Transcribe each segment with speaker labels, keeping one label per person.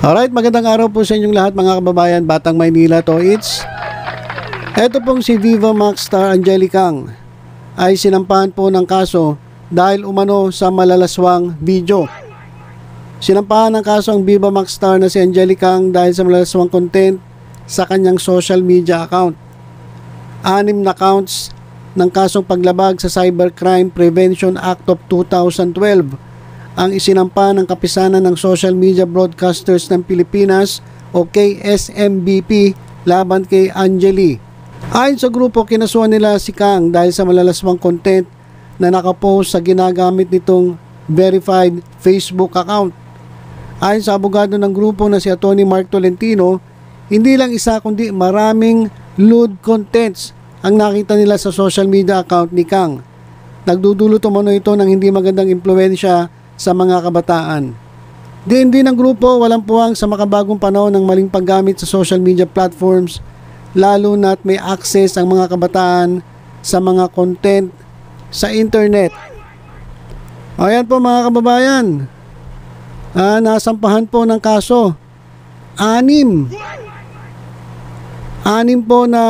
Speaker 1: Alright, magandang araw po sa inyong lahat mga kababayan, Batang Maynila to it's. Ito pong si Viva Max star Angelicang ay sinampahan po ng kaso dahil umano sa malalaswang video. Sinampahan ng kaso ang Viva Max star na si Angelicang dahil sa malalaswang content sa kanyang social media account. 6 na counts ng kasong paglabag sa Cybercrime Prevention Act of 2012 ang isinampa ng Kapisanan ng Social Media Broadcasters ng Pilipinas o KSMBP laban kay Angeli. Ayon sa grupo, kinasuhan nila si Kang dahil sa malalaswang content na nakapost sa ginagamit nitong verified Facebook account. Ayon sa abogado ng grupo na si Atty. Mark Tolentino, hindi lang isa kundi maraming lewd contents ang nakita nila sa social media account ni Kang. Nagdudulot umano ito ng hindi magandang impluwensya sa mga kabataan. Din ng grupo walang puwang sa makabagong panahon ng maling paggamit sa social media platforms, lalo na't may access ang mga kabataan sa mga content sa internet. Ayan po mga kababayan, nasampahan po ng kaso 6 po na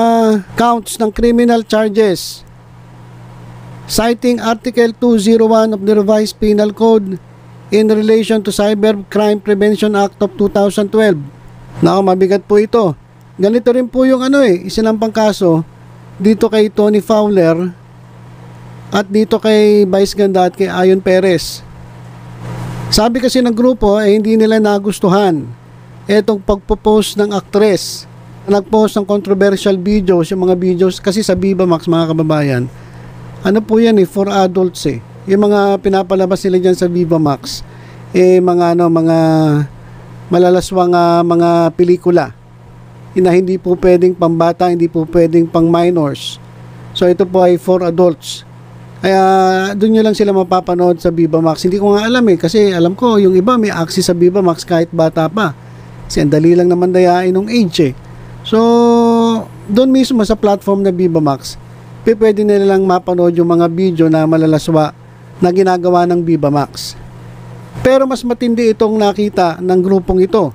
Speaker 1: counts ng criminal charges citing Article 201 of the Revised Penal Code in relation to Cybercrime Prevention Act of 2012. Naku, mabigat po ito. Ganito rin po yung isinampang kaso dito kay Tony Fowler at dito kay Vice Ganda at kay Ayon Perez. Sabi kasi ng grupo hindi nila nagustuhan etong pagpo-post ng actress. Nag-post ng controversial videos, yung mga videos kasi sa Viva Max mga kababayan. Ano po yan for adults Yung mga pinapalabas nila dyan sa Viva Max mga malalaswang mga pelikula na hindi po pwedeng pambata, hindi po pwedeng pang minors. So ito po ay for adults. Kaya doon nyo lang sila mapapanood sa Viva Max. Hindi ko nga alam kasi alam ko yung iba may access sa Viva Max kahit bata pa. Kasi ang dali lang naman dayain ng age So doon mismo sa platform na Viva Max, pwede nila lang mapanood yung mga video na malalaswa na ginagawa ng Viva Max. Pero mas matindi itong nakita ng grupong ito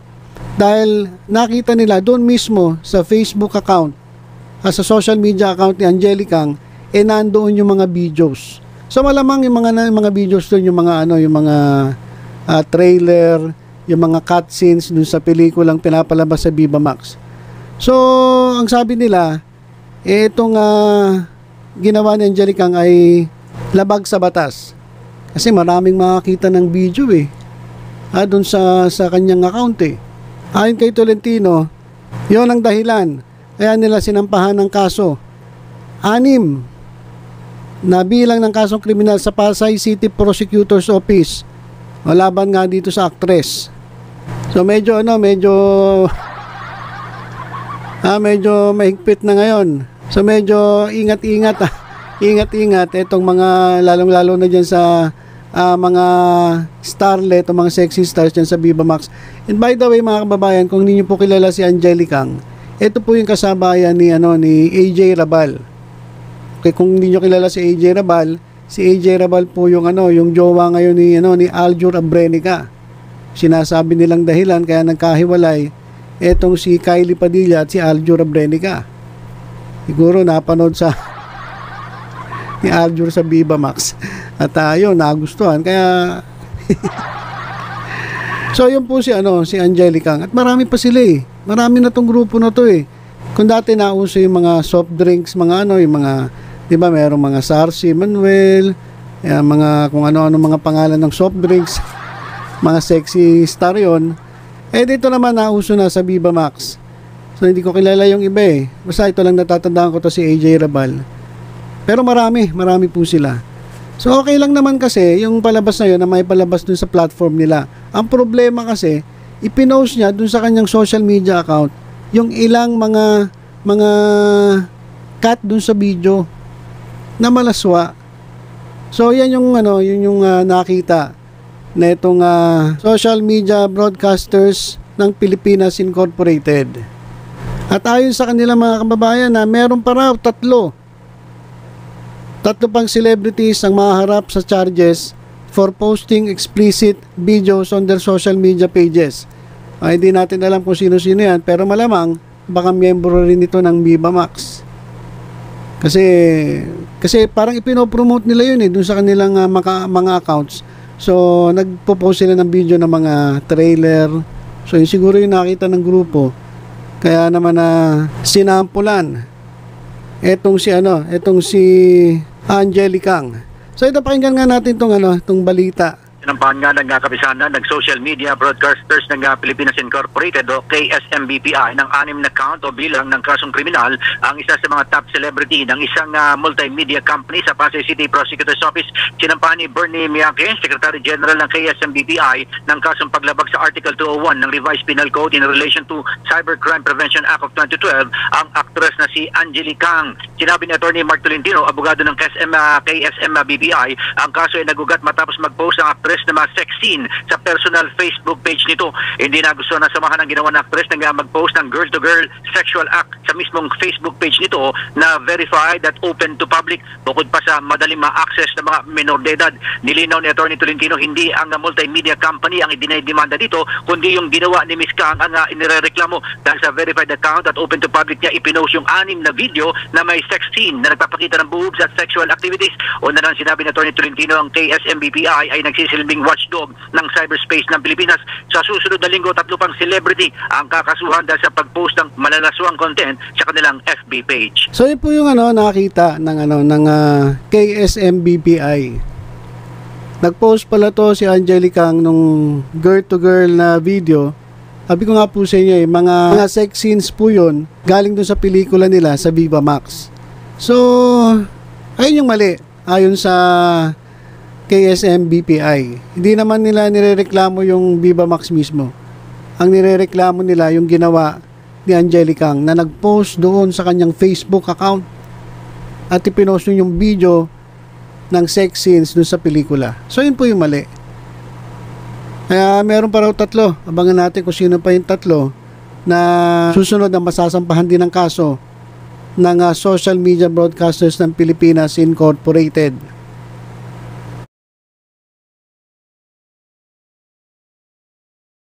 Speaker 1: dahil nakita nila doon mismo sa Facebook account sa social media account ni Angelicang nandoon yung mga videos. So malamang yung mga videos doon yung mga trailer, yung mga cutscenes doon sa pelikulang pinapalabas sa Viva Max. So ang sabi nila itong ginawa ni Angelicang ay labag sa batas. Kasi maraming makakita ng video doon sa kanyang account Ayon kay Tolentino, yon ang dahilan. Kaya nila sinampahan ng kaso. 6 na bilang ng kasong kriminal sa Pasay City Prosecutor's Office. Laban nga dito sa actress. So medyo mahigpit na ngayon. So medyo ingat-ingat itong mga lalong-lalo na dyan sa mga starlet o mga sexy stars dyan sa Viva Max. And by the way mga kababayan, kung hindi nyo po kilala si Angelicang, ito po yung kasabayan ni AJ Rabal. Okay, kung hindi nyo kilala si AJ Rabal, si AJ Rabal po yung yung jowa ngayon ni Aljur Abrenica. Sinasabi nilang dahilan kaya nagkahiwalay etong si Kylie Padilla at si Aljur Abrenica. Siguro napanood ni Aljur sa Viva Max at nagustuhan kaya so yun po si Angelicang at marami pa sila marami na tong grupo na to kung dati nauso yung mga soft drinks yung mga di ba merong mga Sarsi Manuel mga kung ano mga pangalan ng soft drinks mga sexy star yun dito naman nauso na sa Viva Max. So hindi ko kilala yung iba basta ito lang natatandaan ko to si AJ Rabal. Pero marami po sila. So okay lang naman kasi yung palabas na yun na may palabas dun sa platform nila. Ang problema kasi, ipinost niya dun sa kanyang social media account yung ilang mga cut dun sa video na malaswa. So yan yung nakita na itong social media broadcasters ng Pilipinas Incorporated. At ayon sa kanila mga kababayan meron pa raw 3 pang celebrities ang maharap sa charges for posting explicit videos on their social media pages. Hindi natin alam kung sino-sino yan, pero malamang baka miyembro rin ito ng Viva Max. Kasi parang ipinopromote nila yun dun sa kanilang mga accounts. So nagpo-post sila ng video ng mga trailer. So yun siguro yung nakita ng grupo. Kaya naman sinampulan etong si Angelic Ang. So ito, pakinggan nga natin tong balita.
Speaker 2: Sinampahan nga ng kapisanan ng social media broadcasters ng Pilipinas Incorporated o KSMBPI ng 6 na count o bilang ng kasong kriminal ang isa sa mga top celebrity ng isang multimedia company sa Pasay City Prosecutor's Office. Sinampahan ni Bernie Miyake, Secretary General ng KSMBPI, ng kasong paglabag sa Article 201 ng Revised Penal Code in relation to Cybercrime Prevention Act of 2012 ang actress na si Angelic Ang. Sinabi ni Attorney Mark Tolentino, abogado ng KSMBPI, ang kaso ay nagugat matapos mag-post ang actress na mga sex scene sa personal Facebook page nito. Hindi na gusto na samahan ang ginawa ng actress na mag-post ng girl-to-girl sexual act sa mismong Facebook page nito na verified at open to public, bukod pa sa madaling ma-access ng mga minor de edad. Nilinaw ni Atty. Tolentino, hindi ang multimedia company ang idinidemanda dito, kundi yung ginawa ni Ms. Kang ang inirereklamo dahil sa verified account at open to public niya ipinost yung 6 na video na may sex scene na nagpapakita ng boobs at sexual activities. Una nang sinabi ni Atty. Tolentino, ang KSMBPI ay nagsisilbing watchdog ng cyberspace ng Pilipinas. Sa susunod na linggo, 3 pang celebrity ang kakasuhan dahil sa pag-post ng malalaswang content sa kanilang FB page.
Speaker 1: So yun po yung nakita ng KSMBPI. Nag-post pala to si Angelic Ang nung girl-to-girl na video. Sabi ko nga po sa inyo, mga sex scenes po yun galing dun sa pelikula nila sa Viva Max. So, ayun yung mali ayon sa KSMBPI. Hindi naman nila nirereklamo yung Viva Max mismo. Ang nirereklamo nila yung ginawa ni Angelic Ang na nag-post doon sa kanyang Facebook account at ipinost yung video ng sex scenes doon sa pelikula. So yun po yung mali. Kaya meron pa raw 3. Abangan natin kung sino pa yung 3 na susunod na masasampahan din ng kaso ng social media broadcasters ng Pilipinas Incorporated.